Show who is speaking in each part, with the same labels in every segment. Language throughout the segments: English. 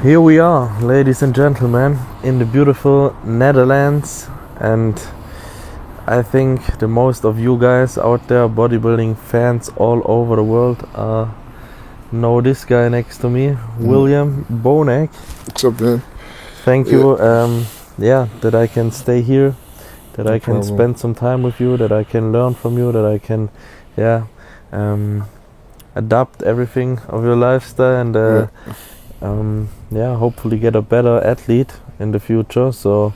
Speaker 1: Here we are, ladies and gentlemen, in the beautiful Netherlands, and I think the most of you guys out there, bodybuilding fans all over the world, know this guy next to me, William Bonac.
Speaker 2: What's up, man?
Speaker 1: Thank you, that I can stay here, that I can spend some time with you, that I can learn from you, that I can, adapt everything of your lifestyle and hopefully get a better athlete in the future. So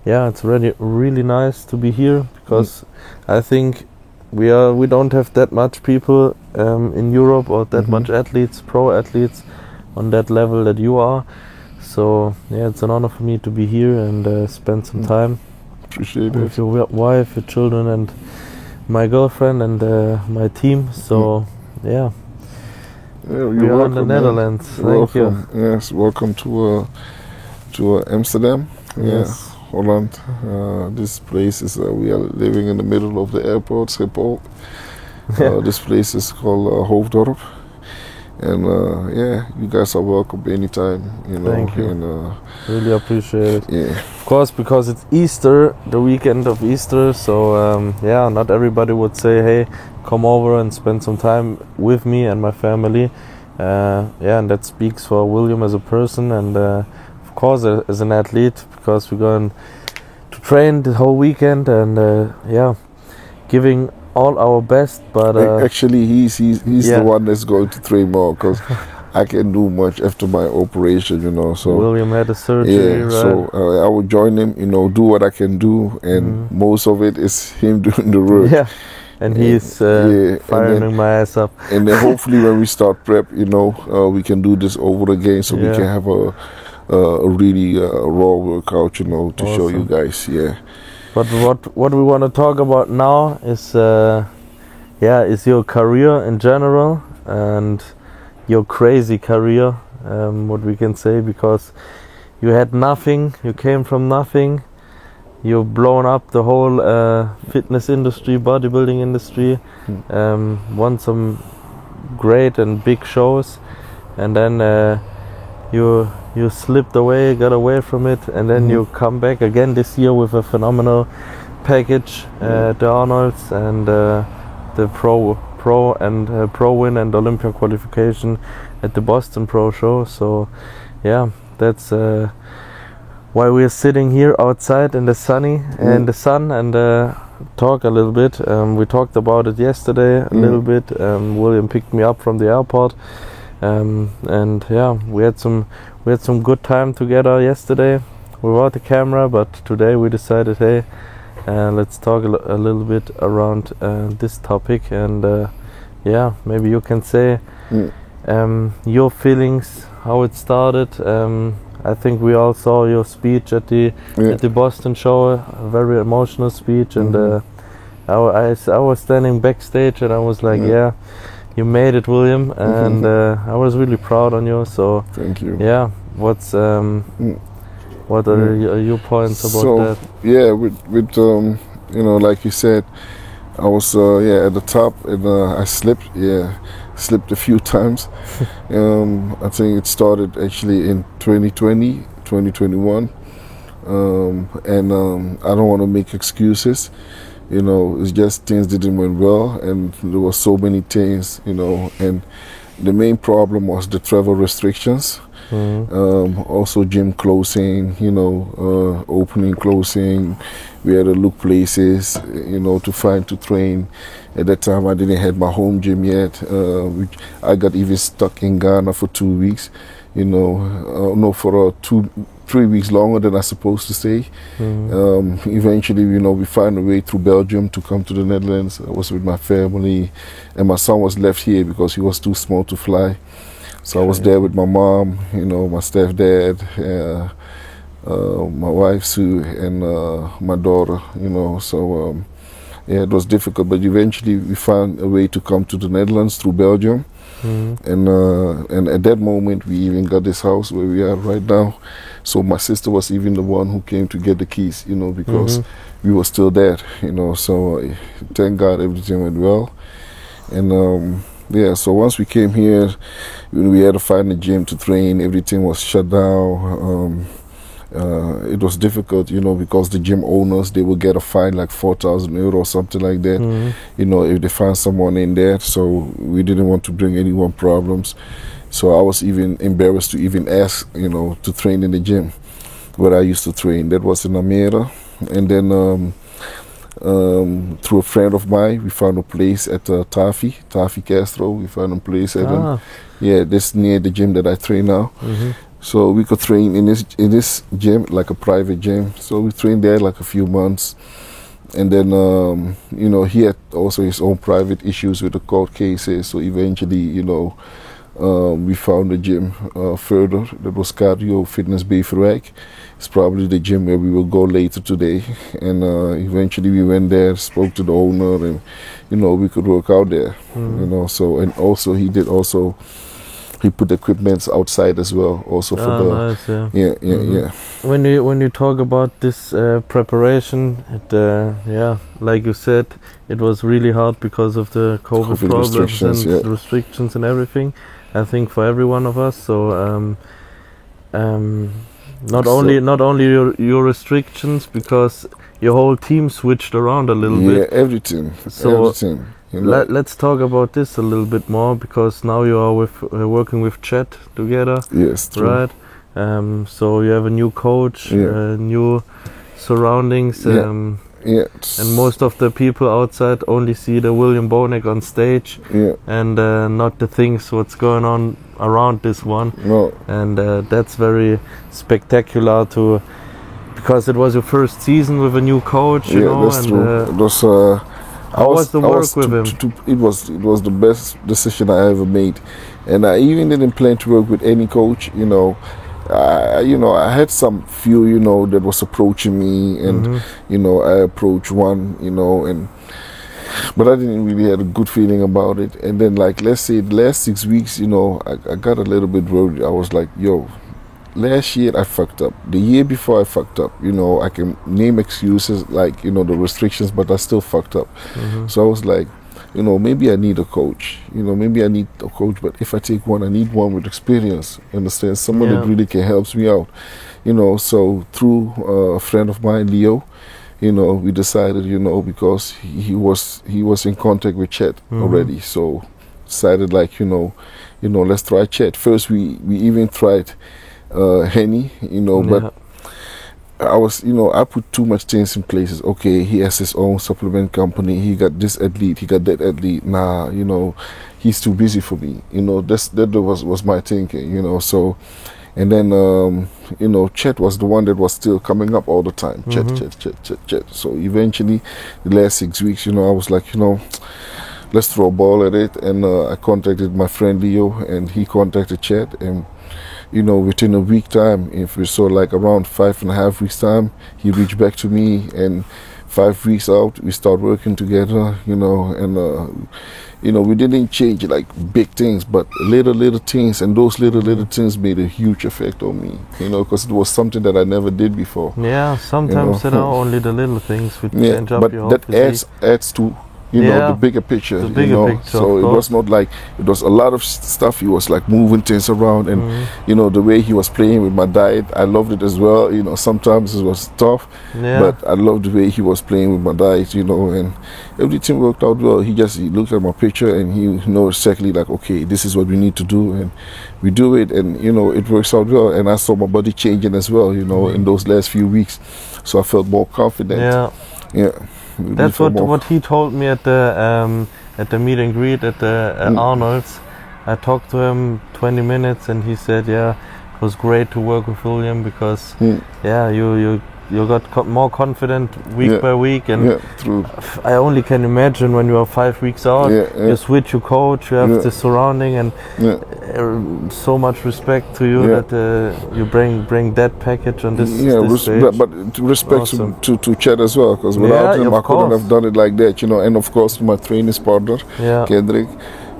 Speaker 1: it's really nice to be here, because I think we don't have that much people in Europe, or that much athletes, pro athletes on that level that you are. So it's an honor for me to be here and spend some time with your wife, your children, and my girlfriend and my team. So
Speaker 2: you're
Speaker 1: we are in the
Speaker 2: welcome,
Speaker 1: Netherlands. Thank you.
Speaker 2: Yes, welcome to Amsterdam.
Speaker 1: Yes.
Speaker 2: Holland. This place is we are living in the middle of the airport, Schiphol. This place is called Hoofddorp, and you guys are welcome anytime.
Speaker 1: Thank you.
Speaker 2: And,
Speaker 1: really appreciate it.
Speaker 2: Yeah.
Speaker 1: Of course, because it's Easter, the weekend of Easter. So not everybody would say, "Hey, come over and spend some time with me and my family." And that speaks for William as a person, and of course as an athlete, because we're going to train the whole weekend and giving all our best. But
Speaker 2: actually, he's the one that's going to train more, because I can't do much after my operation, So
Speaker 1: William had a surgery, right?
Speaker 2: So I will join him, do what I can do, and most of it is him doing the work.
Speaker 1: Yeah. And he's firing my ass up.
Speaker 2: And then hopefully when we start prep, we can do this over again, so we can have a really raw workout, to
Speaker 1: awesome.
Speaker 2: show you guys. Yeah.
Speaker 1: But what we want to talk about now is your career in general, and your crazy career, what we can say, because you had nothing, you came from nothing. You've blown up the whole fitness industry, bodybuilding industry, won some great and big shows, and then you slipped away, got away from it, and then you come back again this year with a phenomenal package at the Arnold's and the pro win and Olympia qualification at the Boston Pro Show. So that's why we're sitting here outside in the sun and talk a little bit. We talked about it yesterday a little bit. William picked me up from the airport, and we had some good time together yesterday without the camera. But today we decided, hey, let's talk a little bit around this topic, and maybe you can say your feelings, how it started. I think we all saw your speech at the Boston show, a very emotional speech, and I was standing backstage and I was like, you made it, William, and I was really proud on you. So
Speaker 2: thank you.
Speaker 1: Yeah, what are your points about that?
Speaker 2: Yeah, with like you said, I was at the top, and I slipped a few times. I think it started actually in 2020, 2021, and I don't want to make excuses. It's just things didn't went well, and there were so many things, and the main problem was the travel restrictions. Also gym closing, opening, closing. We had to look places, to train. At that time, I didn't have my home gym yet. I got even stuck in Ghana for 2 weeks, for 3 weeks longer than I was supposed to stay. Eventually, we found a way through Belgium to come to the Netherlands. I was with my family, and my son was left here because he was too small to fly. So I was there with my mom, my stepdad, my wife Sue, and my daughter, So it was difficult, but eventually we found a way to come to the Netherlands through Belgium. And at that moment we even got this house where we are right now. So my sister was even the one who came to get the keys, because we were still there, So thank God everything went well. And Yeah, so once we came here, we had to find a gym to train. Everything was shut down. It was difficult, because the gym owners, they would get a fine like 4,000 euro or something like that, if they find someone in there. So we didn't want to bring anyone problems. So I was even embarrassed to even ask, to train in the gym where I used to train. That was in Almere. And then through a friend of mine, we found a place at Tafi Castro. We found a place at this near the gym that I train now. So we could train in this gym, like a private gym. So we trained there like a few months. And then, he had also his own private issues with the court cases. So eventually, we found a gym further. That was Cardio Fitness Beverwijk. It's probably the gym where we will go later today. And eventually we went there, spoke to the owner, and, we could work out there. So, and also he put equipments outside as well, also for
Speaker 1: nice, yeah. When you talk about this preparation, like you said, it was really hard because of the COVID problems and restrictions and everything. I think for every one of us. So not only your restrictions, because your whole team switched around a little bit.
Speaker 2: Yeah, everything.
Speaker 1: Let's talk about this a little bit more, because now you are working with Chet together.
Speaker 2: Yes, true.
Speaker 1: Right. So you have a new coach, new surroundings. And most of the people outside only see the William Bonac on stage, and not the things what's going on around this one.
Speaker 2: No.
Speaker 1: And that's very spectacular because it was your first season with a new coach.
Speaker 2: That's true. It was.
Speaker 1: How was the work with him?
Speaker 2: It was the best decision I ever made, and I even didn't plan to work with any coach. I had some few that was approaching me, and I approached one, but I didn't really have a good feeling about it. And then, like, let's say the last 6 weeks, I got a little bit worried. I was like, last year I fucked up. The year before I fucked up. I can name excuses like, the restrictions, but I still fucked up. So I was like, maybe I need a coach. But if I take one, I need one with experience. Understand? Someone that really can help me out. So through a friend of mine, Leo, we decided, because he was in contact with Chet already. So decided like, let's try Chet. First we even tried Henny, but I was, I put too much things in places. Okay, he has his own supplement company. He got this athlete, he got that athlete. Nah, he's too busy for me. That was my thinking. So, and then Chet was the one that was still coming up all the time. Chet. So eventually, the last 6 weeks, I was like, let's throw a ball at it. And I contacted my friend Leo, and he contacted Chet, and within a week time, if we saw like around 5.5 weeks time, he reached back to me, and 5 weeks out, we start working together, and we didn't change like big things, but little things, and those little things made a huge effect on me, because it was something that I never did before.
Speaker 1: Yeah, sometimes there are only the little things which change up your whole
Speaker 2: physique. But that adds to the bigger picture.
Speaker 1: The bigger picture.
Speaker 2: So it was not like, it was a lot of stuff. He was like moving things around, and the way he was playing with my diet, I loved it as well. Sometimes it was tough, but I loved the way he was playing with my diet. And everything worked out well. He looked at my picture, and he knows exactly like, okay, this is what we need to do, and we do it, and it works out well. And I saw my body changing as well, in those last few weeks, so I felt more confident. That's what he told me at the meet and greet at the Arnold's. I talked to him 20 minutes, and he said, it was great to work with William, because you got more confident week by week, and true.
Speaker 1: I only can imagine when you are 5 weeks out, you switch your coach, you have the surrounding, and so much respect to you that you bring that package on this stage.
Speaker 2: But respect to Chet as well, because without him I couldn't have done it like that, and of course my training partner, Kendrick.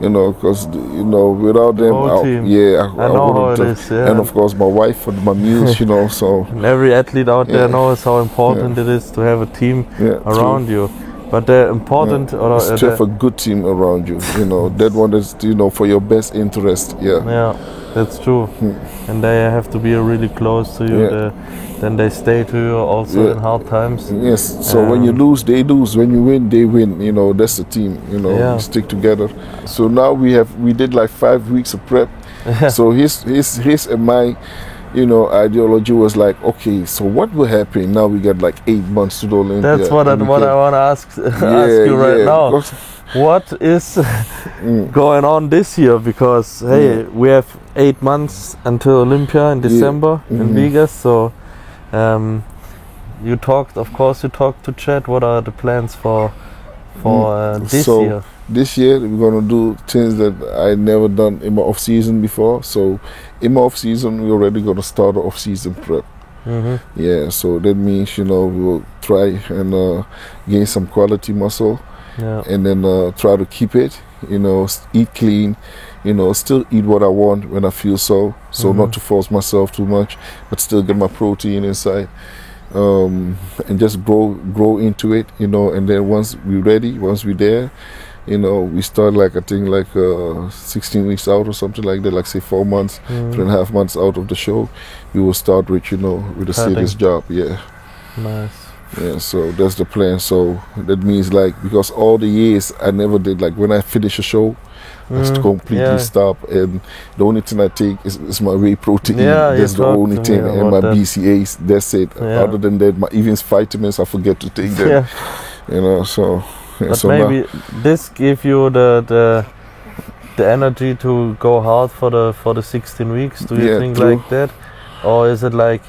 Speaker 2: Because without them, I
Speaker 1: know how it is.
Speaker 2: And of course, my wife and my muse, so.
Speaker 1: And every athlete out there knows how important it is to have a team around you. But they're important, or
Speaker 2: it's to have a good team around you. You know, that one is, you know, for your best interest. Yeah.
Speaker 1: Yeah, that's true. And they have to be really close to you. Then they stay to you also in hard times.
Speaker 2: Yes. So when you lose, they lose. When you win, they win. You know, that's the team. You know, we stick together. So now we did like 5 weeks of prep. So his and my, you know, ideology was like, okay, so what will happen now? We got like 8 months to the Olympia.
Speaker 1: That's what I want to ask you right now. What is going on this year? Because hey, we have 8 months until Olympia in December in Vegas. So you talked to Chad. What are the plans for this year?
Speaker 2: This year we're gonna do things that I never done in my off season before. So in my off season we're already gonna start the off season prep. Yeah, so that means, you know, we'll try and gain some quality muscle, and then try to keep it. You know, eat clean. You know, still eat what I want when I feel so. So not to force myself too much, but still get my protein inside. And just grow into it. You know, and then once we're there. You know, we start like, I think like 16 weeks out or something like that, like say 4 months, 3.5 months out of the show, we will start with, you know, with a serious job. Yeah.
Speaker 1: Nice.
Speaker 2: Yeah, so that's the plan. So that means like, because all the years I never did, like when I finish a show, I completely stop, and the only thing I take is my whey protein. That's the only thing, and my BCAAs. That's it. Other than that, my even vitamins I forget to take them. You know, so.
Speaker 1: But
Speaker 2: so
Speaker 1: maybe this give you the energy to go hard for the 16 weeks. Do you think like that, or is it like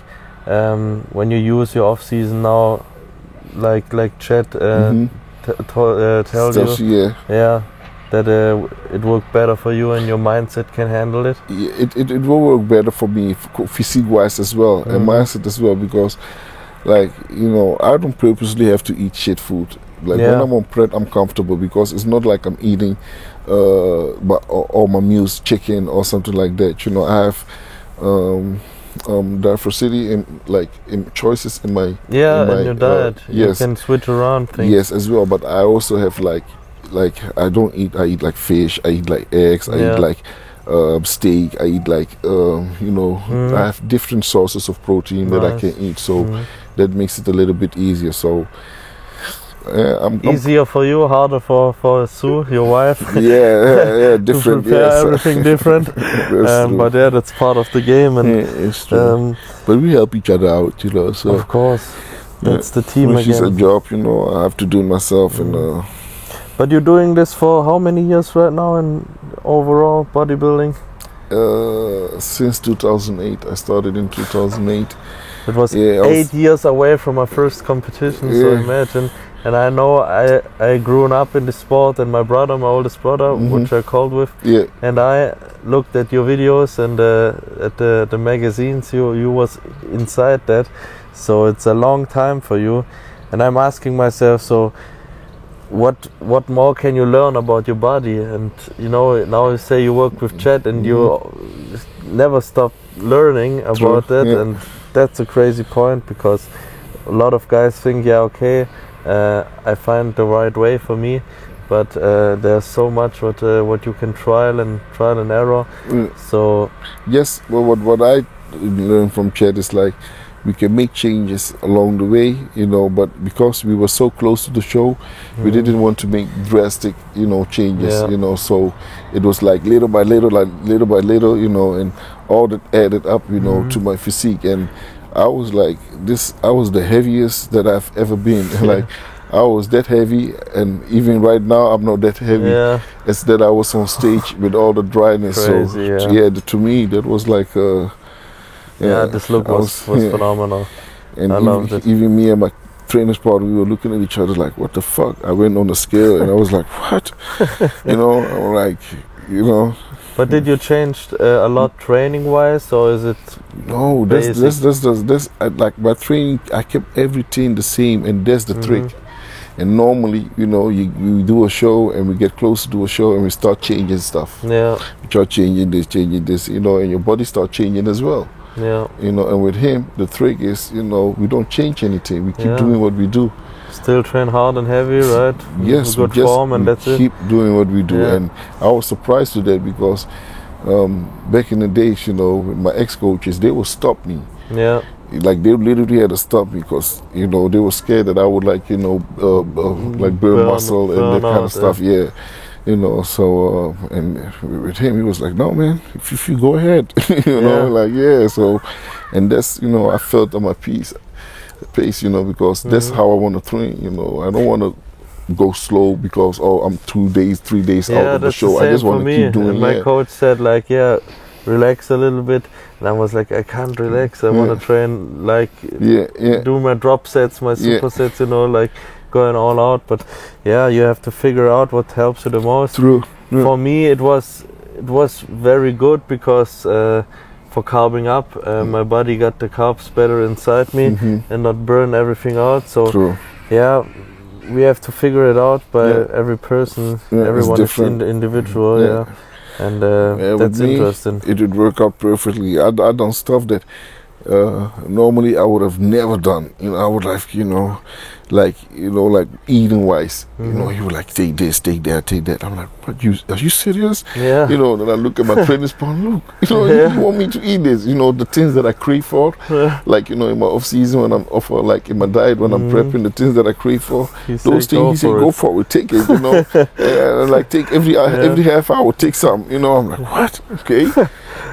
Speaker 1: when you use your off season now, like Chet tells you, that it worked better for you and your mindset can handle it?
Speaker 2: It will work better for me physique wise as well, and mindset as well, because like, you know, I don't purposely have to eat shit food. Like when I'm on prep, I'm comfortable, because it's not like I'm eating all my meals chicken or something like that. You know, I have diversity in choices in my
Speaker 1: in your diet. You can switch around things.
Speaker 2: Yes, as well. But I also have like I eat like fish. I eat like eggs. I eat like steak. I eat like you know, I have different sources of protein that I can eat. So that makes it a little bit easier. So.
Speaker 1: Easier for you, harder for Sue, your wife.
Speaker 2: Different.
Speaker 1: To prepare everything different. But that's part of the game, and
Speaker 2: it's true. But we help each other out, you know. So
Speaker 1: of course, that's the team again.
Speaker 2: Which is a job, you know. I have to do it myself, and.
Speaker 1: But you're doing this for how many years right now in overall bodybuilding?
Speaker 2: Since 2008. I started in 2008.
Speaker 1: It was 8 years away from my first competition, so imagine. And I know I grew up in the sport, and my oldest brother, which I called with, and I looked at your videos and at the magazines. You was inside that, so it's a long time for you. And I'm asking myself, so what more can you learn about your body? And you know, now you say you work with Chad, and you never stop learning about that, and that's a crazy point, because a lot of guys think, I find the right way for me, but there's so much what you can trial and error. So
Speaker 2: yes, well, what I learned from Chad is like, we can make changes along the way, you know, but because we were so close to the show, we didn't want to make drastic, you know, changes, you know, so it was like little by little, you know, and all that added up, you know, to my physique. And I was like I was the heaviest that I've ever been. Like I was that heavy, and even right now I'm not that heavy. It's that I was on stage with all the dryness.
Speaker 1: Crazy,
Speaker 2: so to me that was like
Speaker 1: this look was phenomenal.
Speaker 2: And
Speaker 1: I loved it.
Speaker 2: Even me and my trainer's partner, we were looking at each other like, what the fuck? I went on the scale and I was like, what? You know, I'm like, you know.
Speaker 1: But did you change a lot training wise, or is it?
Speaker 2: No, that's like my training. I kept everything the same, and that's the trick. And normally, you know, you do a show, and we get close to do a show, and we start changing stuff.
Speaker 1: Yeah.
Speaker 2: We start changing this, you know, and your body start changing as well.
Speaker 1: Yeah.
Speaker 2: You know, and with him, the trick is, you know, we don't change anything. We keep doing what we do.
Speaker 1: Still train hard and heavy, right?
Speaker 2: Yes,
Speaker 1: Good form, and that's it.
Speaker 2: Keep doing what we do,
Speaker 1: Yeah.
Speaker 2: and I was surprised to that because back in the days, you know, with my ex-coaches, they would stop me.
Speaker 1: Yeah.
Speaker 2: Like they literally had to stop me because, you know, they were scared that I would, like, you know, like burn muscle and that kind
Speaker 1: out,
Speaker 2: of stuff. Yeah. You know, so and with him, he was like, "No, man, if you go ahead," you know, like, yeah. So, and that's, you know, I felt on my pace, you know, because that's how I want to train. You know, I don't want to go slow because I'm 2 days, 3 days out of the show. I just want to keep doing.
Speaker 1: And my coach said, like, relax a little bit, and I was like, I can't relax. I want to train, like, do my drop sets, my supersets, you know, like going all out. But you have to figure out what helps you the most.
Speaker 2: True. Yeah.
Speaker 1: For me, it was very good because for carbing up, my body got the carbs better inside me and not burn everything out. So
Speaker 2: True.
Speaker 1: We have to figure it out by every person. Everyone is individual. And that's interesting.
Speaker 2: It would work out perfectly. I done stuff that normally I would have never done. You know, I would like, like eating wise. You know, you would like take this, take that, take that. I'm like, what? Are you serious?
Speaker 1: Yeah.
Speaker 2: You know, then I look at my training plan. Look, you want me to eat this? You know, the things that I crave for. Like, you know, in my off season when I'm off, like in my diet when I'm prepping, the things that I crave for. Those things he said, go for it, take it. You know, like take every half hour, take some. You know, I'm like, what? Okay.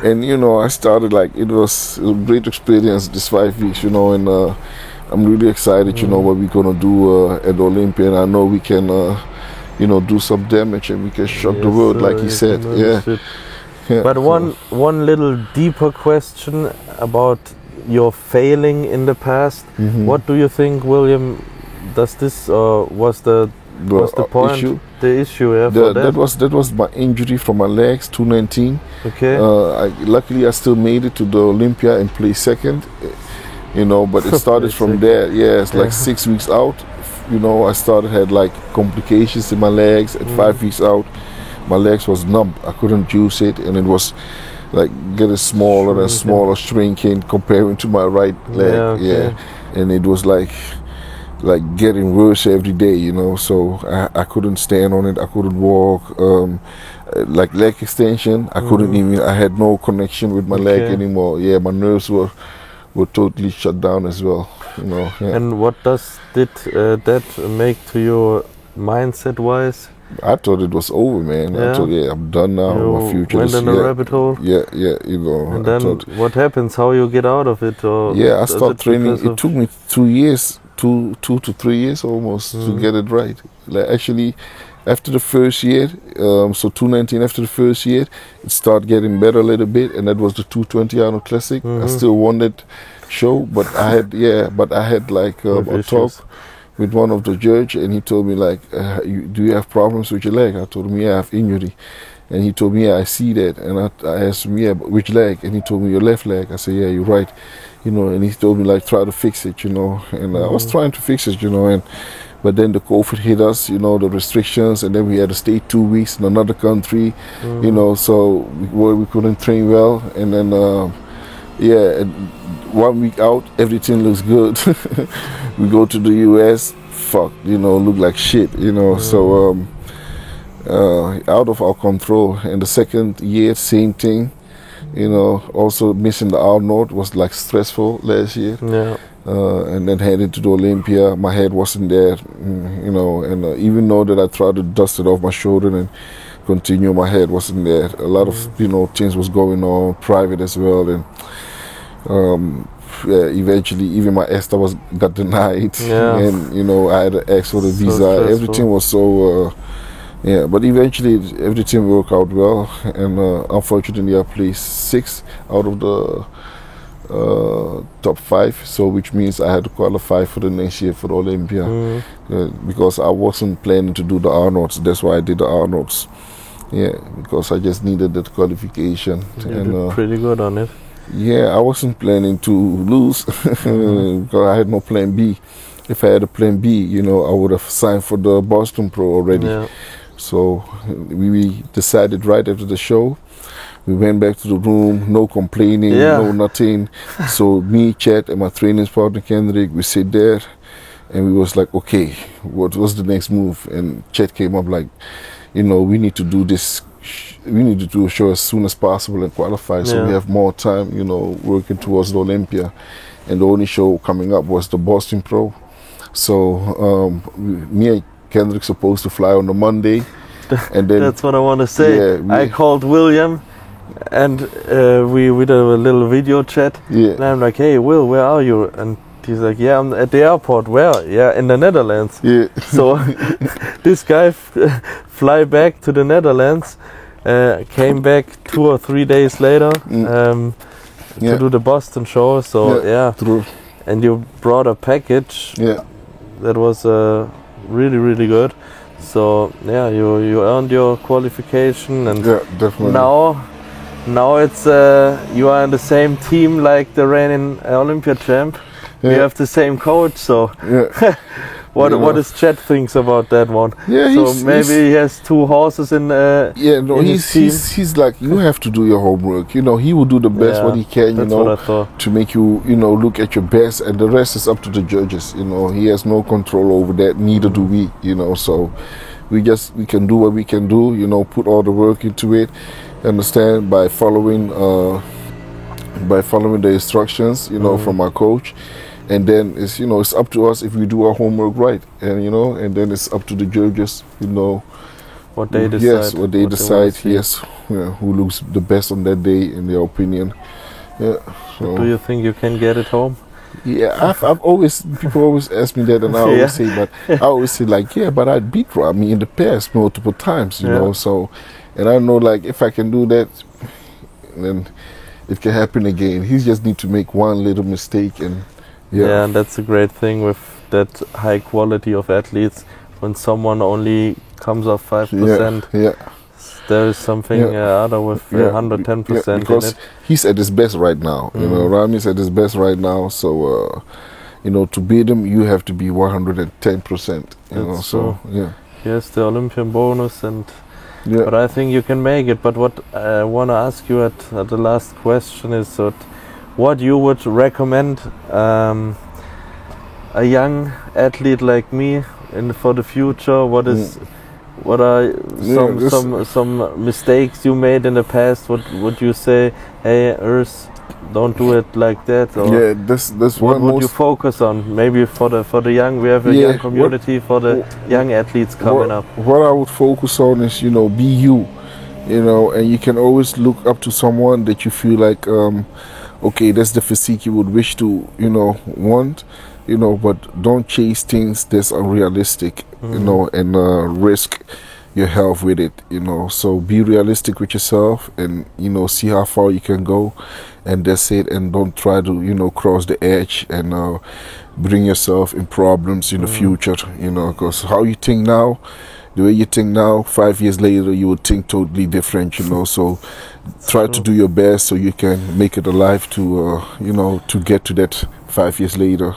Speaker 2: And, you know, I started, like, it was a great experience this 5 weeks, you know, and I'm really excited, you know, what we're going to do at Olympia. And I know we can, do some damage and we can shock the world, like he said. Yeah.
Speaker 1: But one little deeper question about your failing in the past. What do you think, William, was the point?
Speaker 2: Issue?
Speaker 1: The issue,
Speaker 2: that was my injury from my legs, 219.
Speaker 1: Okay.
Speaker 2: Luckily, I still made it to the Olympia and placed second. You know, but it started from there. Yeah, it's like 6 weeks out. You know, I had like complications in my legs. At 5 weeks out, my legs was numb. I couldn't juice it, and it was like getting smaller and smaller, shrinking comparing to my right leg. And it was like getting worse every day, you know, so I couldn't stand on it, I couldn't walk, like leg extension, I couldn't even, I had no connection with my leg anymore. My nerves were totally shut down as well, you know.
Speaker 1: And what did that make to your mindset wise?
Speaker 2: I thought it was over, man. I thought, I'm done now. My future
Speaker 1: went in a rabbit hole.
Speaker 2: You know.
Speaker 1: And then what happens? How you get out of it? Or
Speaker 2: I started training. It took me 2 years. 2 to 3 years almost to get it right. Like actually, after the first year, so 219 after the first year, it started getting better a little bit, and that was the 220 Arnold Classic. I still won that show, but I had like a talk with one of the judge, and he told me like, do you have problems with your leg? I told him, I have injury. And he told me, I see that. And I asked him, but which leg? And he told me, your left leg. I said, you're right. You know, and he told me, like, try to fix it, you know. And I was trying to fix it, you know. But then the COVID hit us, you know, the restrictions. And then we had to stay 2 weeks in another country, you know. So we couldn't train well. And then, and 1 week out, everything looks good. We go to the US, look like shit, you know. So, out of our control. And the second year, same thing, you know. Also missing the Arnold was like stressful last year. And then heading to the Olympia, my head wasn't there, you know. And even though that I tried to dust it off my shoulder and continue, my head wasn't there. A lot of things was going on private as well. And eventually even my ESTA got denied. And you know, I had to ask for the visa.
Speaker 1: Stressful.
Speaker 2: Everything was so but eventually everything worked out well, and unfortunately I placed 6 out of the top 5, so which means I had to qualify for the next year for the Olympia, because I wasn't planning to do the Arnolds. That's why I did the Arnolds, because I just needed that qualification.
Speaker 1: You did pretty good on it.
Speaker 2: I wasn't planning to lose because I had no plan B. If I had a plan B, you know, I would have signed for the Boston Pro already. So we decided right after the show. We went back to the room, no complaining, no nothing. So me, Chad, and my training partner Kendrick, we sit there, and we was like, okay, what was the next move? And Chet came up like, you know, we need to do this. We need to do a show as soon as possible and qualify, so we have more time, you know, working towards the Olympia. And the only show coming up was the Boston Pro. So me and Kendrick supposed to fly on the Monday, and then
Speaker 1: that's what I want to say. Yeah, I called William, and we did a little video chat. Yeah. And I'm like, hey, Will, where are you? And he's like, yeah, I'm at the airport. Where? Yeah, in the Netherlands. Yeah. So this guy fly back to the Netherlands, came back 2 or 3 days later to do the Boston show. So
Speaker 2: true.
Speaker 1: And you brought a package that was really, really good. So yeah, you earned your qualification, and
Speaker 2: definitely.
Speaker 1: Now it's you are in the same team like the reigning Olympia champ. You have the same coach, so what does Chet thinks about that one?
Speaker 2: Yeah,
Speaker 1: so maybe he has 2 horses in in his team.
Speaker 2: He's like, you have to do your homework. You know, he will do the best what he can. You know, to make you look at your best, and the rest is up to the judges. You know, he has no control over that. Neither do we. You know, so we can do what we can do. You know, put all the work into it. Understand, by following the instructions. You know, from our coach. And then it's up to us if we do our homework right, and and then it's up to the judges,
Speaker 1: what they decide.
Speaker 2: Yes, what they decide. Yes, who looks the best on that day, in their opinion. Yeah. So.
Speaker 1: Do you think you can get it home?
Speaker 2: Yeah, people always ask me that, and I always say like, yeah, but I beat Ramy in the past multiple times, you know. So, and I know like if I can do that, then it can happen again. He just need to make one little mistake and.
Speaker 1: Yeah, and that's a great thing with that high quality of athletes. When someone only comes off 5%, there is something other with 110%
Speaker 2: because
Speaker 1: in it.
Speaker 2: He's at his best right now. You know, Ramy's at his best right now. So, to beat him, you have to be 110%. You know, so
Speaker 1: Yes, the Olympian bonus, but I think you can make it. But what I want to ask you at the last question is that. What you would recommend a young athlete like me for the future? What are some mistakes you made in the past? What would you say? Hey, Urs, don't do it like that. Or what would you focus on? Maybe for the young, we have a young community for the young athletes coming up.
Speaker 2: What I would focus on is be you, and you can always look up to someone that you feel like. Okay, that's the physique you would wish to, want, but don't chase things that's unrealistic, and risk your health with it, So be realistic with yourself and, see how far you can go, and that's it. And don't try to, cross the edge and bring yourself in problems in the future, because how you think now, the way you think now, 5 years later, you would think totally different, So try to do your best so you can make it alive to, to get to that 5 years later.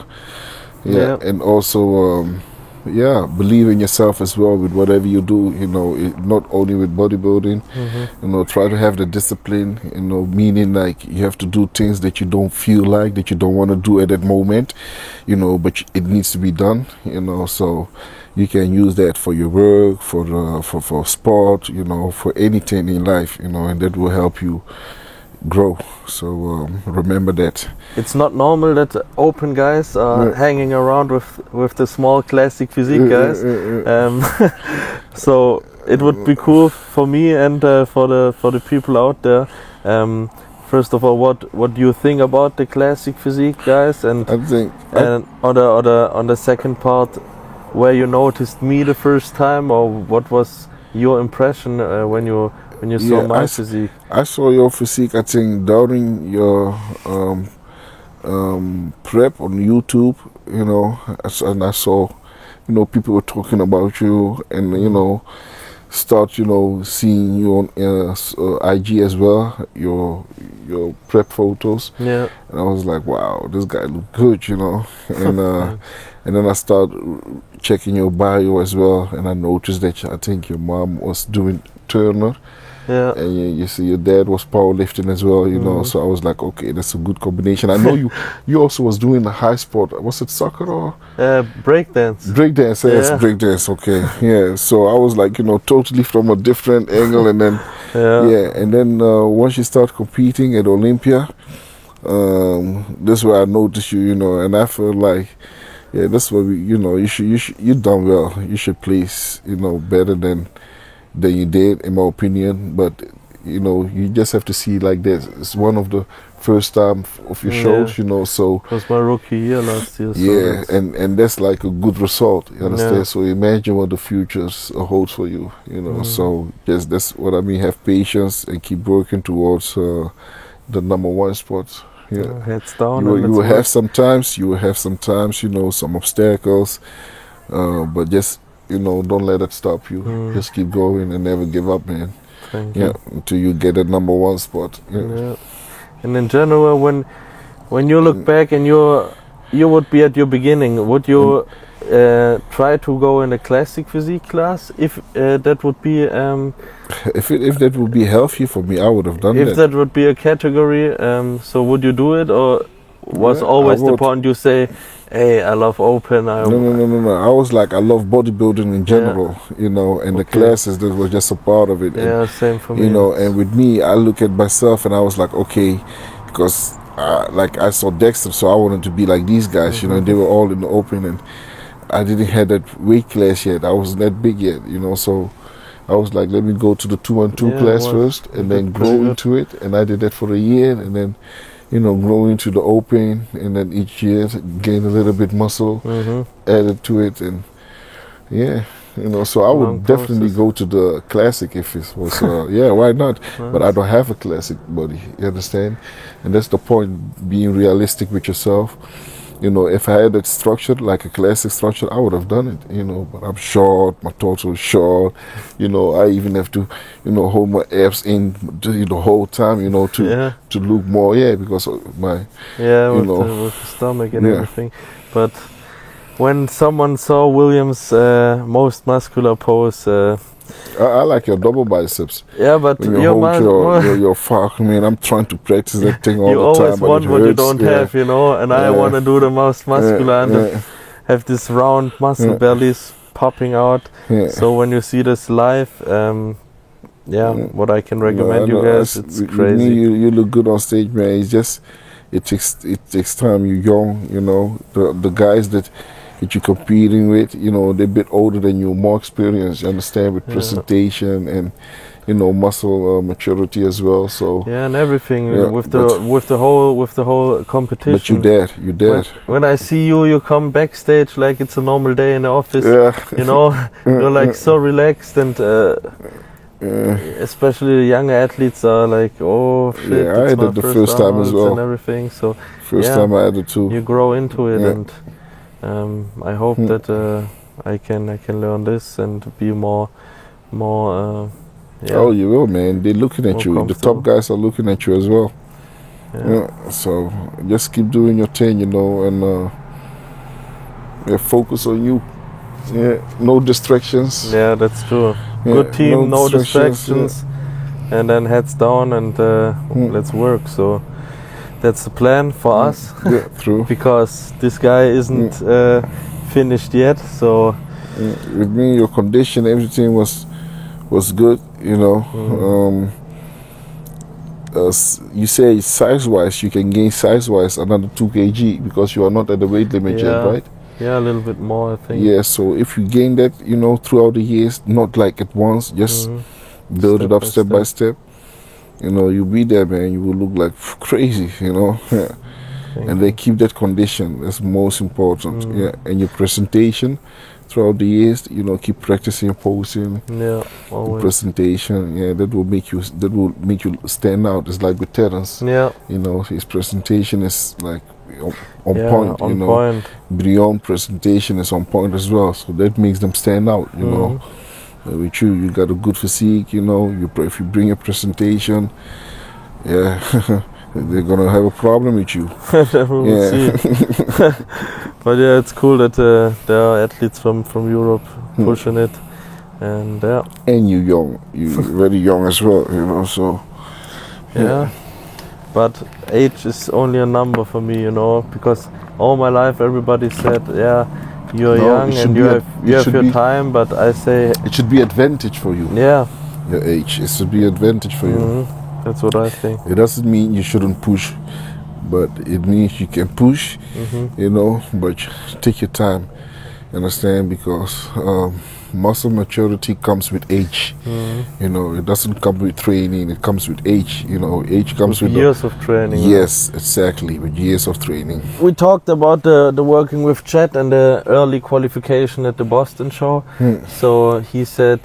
Speaker 2: Yeah. And also, believe in yourself as well with whatever you do, not only with bodybuilding, try to have the discipline, meaning like you have to do things that you don't feel like, that you don't want to do at that moment, but it needs to be done, so you can use that for your work, for sport, for anything in life, and that will help you grow. So remember that.
Speaker 1: It's not normal that open guys are hanging around with the small classic physique guys. So it would be cool for me and for the people out there. First of all, what do you think about the classic physique guys? And on the second part, where you noticed me the first time, or what was your impression when you saw my physique?
Speaker 2: I saw your physique, I think, during your prep on YouTube, and I saw, people were talking about you, and start, seeing you on IG as well, your prep photos. Yeah. And I was like, wow, this guy look good, and and then I started checking your bio as well, and I noticed that I think your mom was doing Turner,
Speaker 1: Yeah.
Speaker 2: And you see your dad was powerlifting as well, you know. So I was like, okay, that's a good combination. I know you also was doing the high sport. Was it soccer or
Speaker 1: breakdance?
Speaker 2: Breakdance, yes, breakdance. Okay, yeah. So I was like, you know, totally from a different angle, and then and then once you start competing at Olympia, this is where I noticed you, you know, and I feel like, yeah, that's what you done well. You should place, you know, better than you did, in my opinion. But you know, you just have to see like this. It's one of the first time of your shows, you know. So
Speaker 1: it was my rookie year last year. So
Speaker 2: yeah, and that's like a good result. You understand? Yeah. So imagine what the future holds for you. You know. So yes, that's what I mean. Have patience and keep working towards the #1 spot. Yeah,
Speaker 1: heads down.
Speaker 2: You will have sometimes. You know, some obstacles, but just, you know, don't let it stop you. Just keep going and never give up, man.
Speaker 1: Thank you.
Speaker 2: Until you get a #1 spot. Yeah.
Speaker 1: And in general, when you look back and you would be at your beginning, would you try to go in a classic physique class if that would be
Speaker 2: if that would be healthy for me, I would have done that.
Speaker 1: If that would be a category, so would you do it, or was always the point you say, hey, I love open?
Speaker 2: No. I was like, I love bodybuilding in general, you know, and the classes, that was just a part of it.
Speaker 1: Yeah,
Speaker 2: and,
Speaker 1: same for me.
Speaker 2: You know, and with me, I look at myself and I was like, okay, because like I saw Dexter, so I wanted to be like these guys, you know, they were all in the open, and I didn't have that weight class yet. I wasn't that big yet, you know, so I was like, let me go to the 2-on-2 class first, and then grow into it. And I did that for a year, and then, you know, grow into the open, and then each year gain a little bit muscle, added to it, and yeah, you know. So I would definitely go to the classic if it was, yeah, why not? But I don't have a classic body, you understand? And that's the point, being realistic with yourself. You know, if I had that structure, like a classic structure, I would have done it, you know, but I'm short, my torso is short, you know, I even have to, you know, hold my abs in the whole time, you know, to look more, because of my,
Speaker 1: with the stomach and everything. But when someone saw William's most muscular pose,
Speaker 2: I like your double biceps.
Speaker 1: Yeah, but
Speaker 2: when you hold your fuck, man, I'm trying to practice that thing all the time.
Speaker 1: You always want what you don't have, you know, and I want to do the most muscular and have this round muscle bellies popping out. So when you see this live, what I can recommend you guys, it's crazy.
Speaker 2: You look good on stage, man. It's just, it takes time. You're young, you know. The guys that you're competing with, you know, they're a bit older than you, more experienced, you understand, with presentation and, you know, muscle maturity as well. So
Speaker 1: and everything with the whole competition.
Speaker 2: But you did.
Speaker 1: When I see you come backstage like it's a normal day in the office. You know, you're like so relaxed, and especially the younger athletes are like, oh shit,
Speaker 2: I had it the first time as well,
Speaker 1: and everything. So
Speaker 2: first time I had it too.
Speaker 1: You grow into it, and I hope that I can learn this and be more.
Speaker 2: Oh, you will, man. They're looking at you. The top guys are looking at you as well. So just keep doing your thing, you know, and focus on you. No distractions.
Speaker 1: Yeah, that's true. Good team, no distractions, and then heads down and let's work. So that's the plan for us.
Speaker 2: Yeah, true.
Speaker 1: Because this guy isn't finished yet. So
Speaker 2: with me, your condition, everything was good. You know, you say size-wise, you can gain size-wise another 2 kg because you are not at the weight limit yet, right?
Speaker 1: Yeah, a little bit more, I think.
Speaker 2: Yeah, so if you gain that, you know, throughout the years, not like at once, just build it up step by step. You know, you'll be there, man. You will look like crazy, you know. And they keep that condition. That's most important. And your presentation throughout the years, you know, keep practicing your posing.
Speaker 1: Always.
Speaker 2: Presentation. that will make you stand out. It's like with Terence. You know, his presentation is like on point.
Speaker 1: On point.
Speaker 2: Beyond presentation is on point as well. So that makes them stand out. You know. With you got a good physique, you know. If you bring a presentation, they're gonna have a problem with you.
Speaker 1: We'll see. But it's cool that there are athletes from Europe pushing it, And
Speaker 2: and you're young. You're very young as well, you know. So
Speaker 1: yeah. But age is only a number for me, you know, because all my life everybody said, yeah, you're young and you have your time, but I say
Speaker 2: it should be advantage for you.
Speaker 1: Yeah.
Speaker 2: Your age, it should be advantage for you.
Speaker 1: That's what I think.
Speaker 2: It doesn't mean you shouldn't push, but it means you can push, you know, but take your time, understand, because muscle maturity comes with age. You know, it doesn't come with training, it comes with age. You know, age comes with
Speaker 1: years of training.
Speaker 2: Yes, exactly, with years of training.
Speaker 1: We talked about the working with Chet and the early qualification at the Boston show. So he said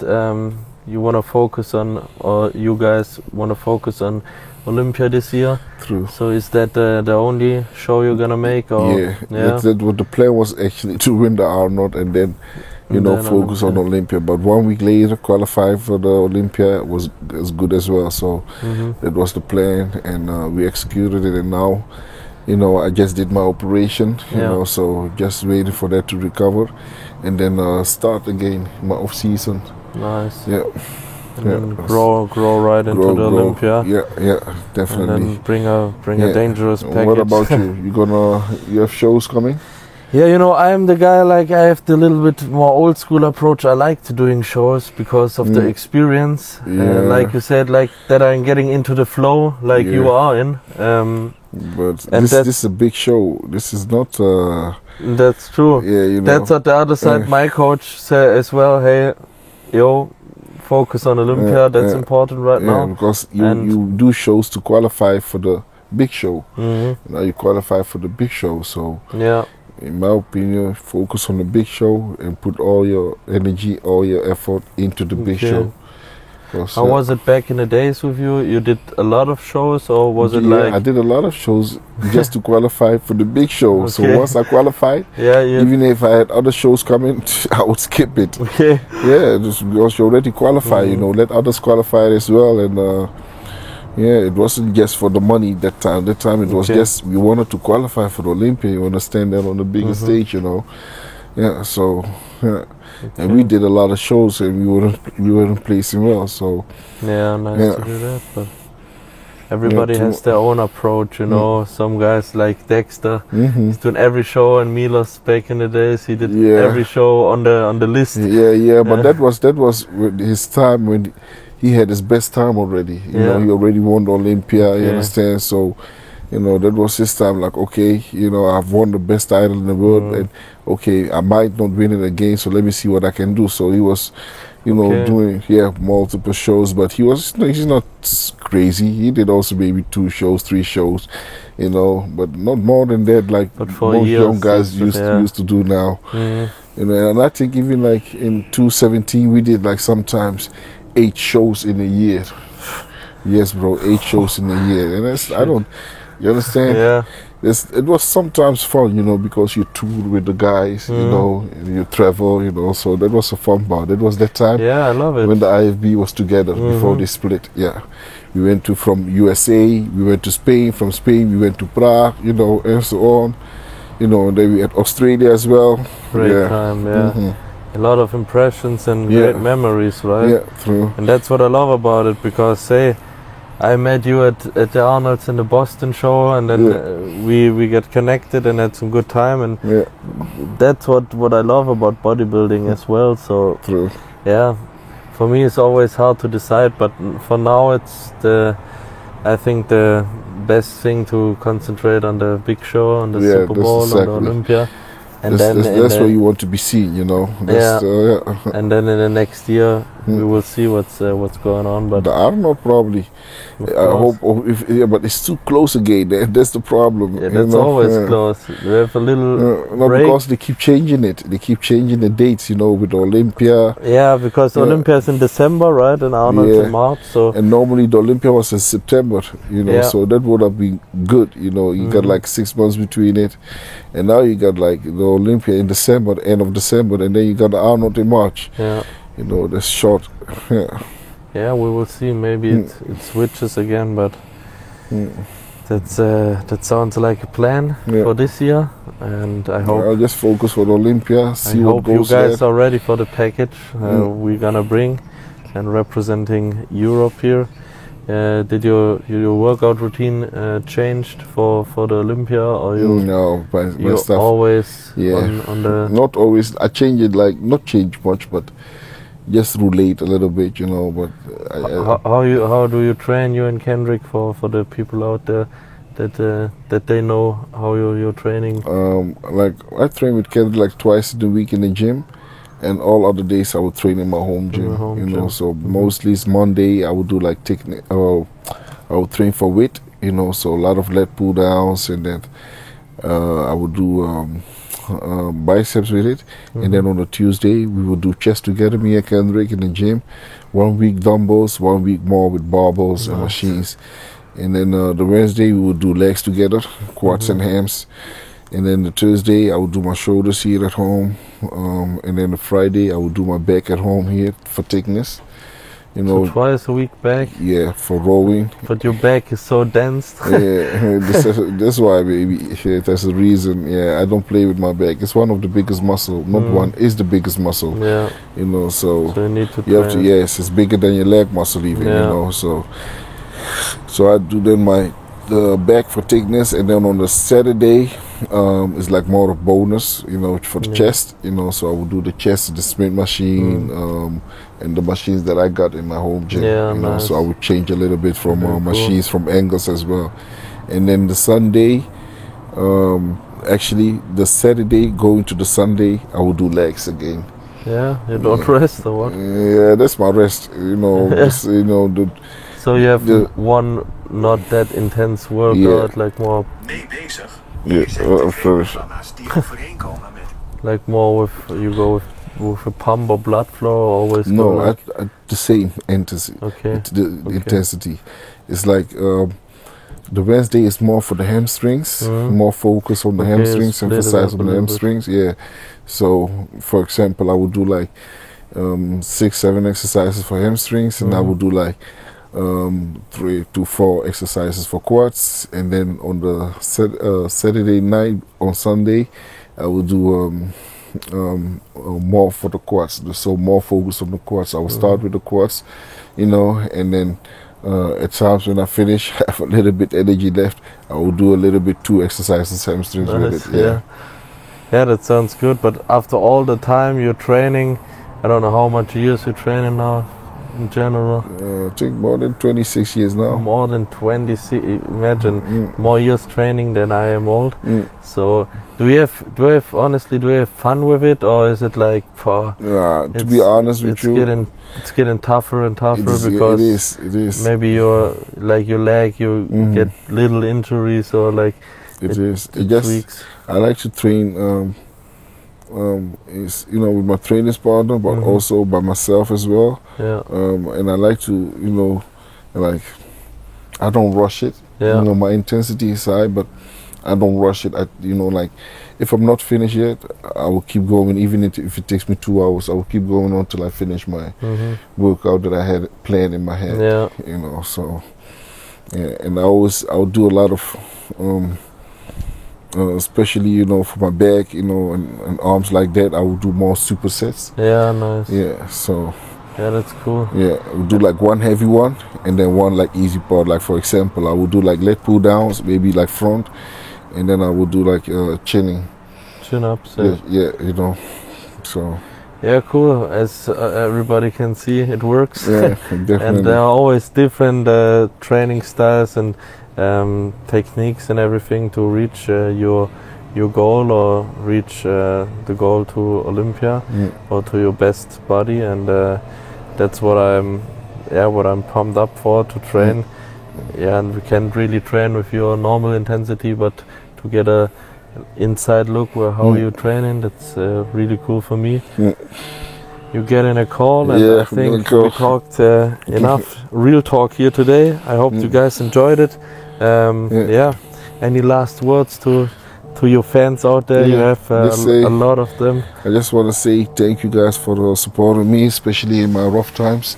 Speaker 1: you want to focus on, or you guys want to focus on Olympia this year.
Speaker 2: True.
Speaker 1: So is that the only show you're gonna make? Or?
Speaker 2: Yeah. That what the plan was, actually, to win the Arnold and then, you know, focus on Olympia. But 1 week later, qualify for the Olympia was as good as well. So that was the plan, and we executed it. And now, you know, I just did my operation, you know, so just waiting for that to recover, and then start again my off season.
Speaker 1: Nice.
Speaker 2: Yeah.
Speaker 1: And then grow right into the Olympia.
Speaker 2: Yeah, definitely.
Speaker 1: And then bring a dangerous package.
Speaker 2: What about you? You have shows coming?
Speaker 1: Yeah, you know, I'm the guy, like, I have the little bit more old school approach. I like to doing shows because of the experience. Like you said, like that I'm getting into the flow, like you are in.
Speaker 2: But this is a big show. This is not...
Speaker 1: that's true.
Speaker 2: Yeah, you know.
Speaker 1: That's what the other side, my coach said as well. Hey, yo, focus on Olympia. That's important right now.
Speaker 2: Because you do shows to qualify for the big show. Now you qualify for the big show. So in my opinion, focus on the big show and put all your energy, all your effort into the big show.
Speaker 1: How was it back in the days with you? You did a lot of shows, or was it like...
Speaker 2: I did a lot of shows just to qualify for the big show. So once I qualified, even if I had other shows coming, I would skip it. Yeah, just because you already qualified, you know, let others qualify as well. And it wasn't just for the money that time. That time it was just, we wanted to qualify for the Olympia. You want to stand there on the biggest stage, you know. Yeah, so... And we did a lot of shows, and we weren't placing well. So
Speaker 1: nice to do that. But everybody has their own approach, you know. Some guys like Dexter, he's doing every show, and Milos back in the days, he did every show on the list.
Speaker 2: But that was his time when he had his best time already. You know, he already won the Olympia. You understand? So, you know, that was his time. Like, okay, you know, I've won the best title in the world, and okay, I might not win it again, so let me see what I can do. So he was, you know, doing multiple shows, but he's not crazy. He did also maybe 2 shows, 3 shows, you know, but not more than that. Like most young guys used to do now. You know, and I think even like in 2017 we did like sometimes 8 shows in a year. Yes, bro, 8 shows in a year, and that's you understand?
Speaker 1: Yeah.
Speaker 2: It was sometimes fun, you know, because you tour with the guys, you know, and you travel, you know, so that was a fun part. That was that time.
Speaker 1: Yeah, I love it.
Speaker 2: When the IFB was together before they split. Yeah. We went from USA, we went to Spain, from Spain we went to Prague, you know, and so on. You know, and then we had Australia as well.
Speaker 1: Great time, a lot of impressions and great memories, right?
Speaker 2: Yeah, true.
Speaker 1: And that's what I love about it, because I met you at the Arnold's in the Boston show, and then we get connected and had some good time, and that's what I love about bodybuilding as well. So for me it's always hard to decide, but for now it's I think the best thing to concentrate on the big show, on the Super Bowl, on the Olympia. And
Speaker 2: that's where you want to be seen, you know.
Speaker 1: And then in the next year we will see what's going on. But
Speaker 2: the Arnold probably, I hope. But it's too close again. That's the problem.
Speaker 1: Yeah, that's always close. We have a little break.
Speaker 2: Because they keep changing it. They keep changing the dates, you know, with Olympia.
Speaker 1: Yeah, because Olympia is in December, right? And Arnold's in March. So
Speaker 2: and normally the Olympia was in September, you know. So that would have been good, you know. You got like 6 months between it, and now you got like the Olympia in December, end of December, and then you got the Arnold in March. You know, that's short.
Speaker 1: We will see. Maybe it switches again, but that sounds like a plan for this year, and I hope
Speaker 2: I'll just focus on Olympia. See what goes
Speaker 1: you guys
Speaker 2: there.
Speaker 1: are ready for the package we're gonna bring, and representing Europe here. Did your workout routine changed for the Olympia, or
Speaker 2: No, my stuff
Speaker 1: always on the
Speaker 2: not always. I change it, like not change much, but just relate a little bit, you know. But
Speaker 1: how do you train, you and Kendrick, for the people out there that they know how you're training?
Speaker 2: Like I train with Kendrick like twice a week in the gym, and all other days I would train in my home gym. Know, so mostly it's Monday I would do like technique. I would train for weight, you know. So a lot of leg pull downs, and then I would do biceps with it, and then on a Tuesday we would do chest together, me and Kendrick in the gym. 1 week dumbbells, 1 week more with barbells and machines, and then the Wednesday we would do legs together, quads and hams, and then the Thursday I would do my shoulders here at home, and then the Friday I would do my back at home here for thickness. You know,
Speaker 1: so twice a week back?
Speaker 2: Yeah, for rowing.
Speaker 1: But your back is so dense.
Speaker 2: Yeah, that's why, baby. Yeah, that's the reason. Yeah, I don't play with my back. It's one of the biggest muscle. Not one, is the biggest muscle.
Speaker 1: Yeah.
Speaker 2: You know, so
Speaker 1: you need to
Speaker 2: have to. Yes, it's bigger than your leg muscle even. You know, so I do then the back for thickness, and then on the Saturday it's like more of bonus, you know, for the chest, you know. So I would do the chest, the sprint machine, and the machines that I got in my home gym. You know, so I would change a little bit from machines from angles as well. And then the Sunday, actually the Saturday going to the Sunday, I would do legs again.
Speaker 1: Yeah, you don't rest or what?
Speaker 2: Yeah, that's my rest. You know, just, you know.
Speaker 1: So you have one not that intense workout, like more. Like more with you go with a pump or blood flow, or always
Speaker 2: no,
Speaker 1: go like
Speaker 2: the same intensity.
Speaker 1: Okay.
Speaker 2: The intensity. It's like the Wednesday is more for the hamstrings, more focus on the hamstrings, emphasize on the hamstrings. Yeah. So, for example, I would do like 6-7 exercises for hamstrings, and I would do like 3 to 4 exercises for quads, and then on the Saturday night, on Sunday, I would do more for the quads. So more focus on the quads. I will start with the quads, you know, and then at times when I finish, have a little bit energy left, I will do a little bit 2 exercises hamstrings with it.
Speaker 1: Yeah, that sounds good. But after all the time you're training, I don't know how much years you're training now in general.
Speaker 2: I think more than 26 years now.
Speaker 1: More than 26. Imagine more years training than I am old. So do we have fun with it, or is it like
Speaker 2: to be honest with you,
Speaker 1: it's getting tougher and tougher because
Speaker 2: it is.
Speaker 1: Maybe your leg get little injuries, or like
Speaker 2: it just I like to train is, you know, with my training partner, but also by myself as well.
Speaker 1: Yeah.
Speaker 2: And I like to, you know, like I don't rush it.
Speaker 1: Yeah.
Speaker 2: You know, my intensity is high, but I don't rush it. You know, like if I'm not finished yet, I will keep going. Even if it takes me 2 hours, I will keep going until I finish my workout that I had planned in my head.
Speaker 1: Yeah.
Speaker 2: You know, so yeah, and I'll do a lot of especially, you know, for my back, you know, and arms like that, I will do more supersets.
Speaker 1: Yeah, nice.
Speaker 2: Yeah, so.
Speaker 1: Yeah, that's cool.
Speaker 2: Yeah, I will do like one heavy one, and then one like easy part. Like for example, I will do like leg pull downs, maybe like front, and then I will do like chin
Speaker 1: ups.
Speaker 2: Yeah, you know, so.
Speaker 1: Yeah, cool. As everybody can see, it works.
Speaker 2: Yeah, definitely.
Speaker 1: And there are always different training styles and techniques and everything to reach your goal, or reach the goal to Olympia or to your best body, and that's what I'm pumped up for, to train. And we can't really train with your normal intensity, but to get a inside look how you're training, that's really cool for me. You get in a call, and I think we talked enough real talk here today. I hope you guys enjoyed it. Any last words to your fans out there? You have a lot of them.
Speaker 2: I just want to say thank you guys for supporting me, especially in my rough times.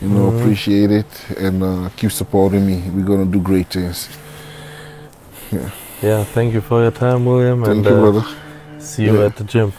Speaker 2: You know, appreciate it, and keep supporting me. We're gonna do great things.
Speaker 1: Yeah, thank you for your time, William.
Speaker 2: Thank you, brother.
Speaker 1: See you at the gym.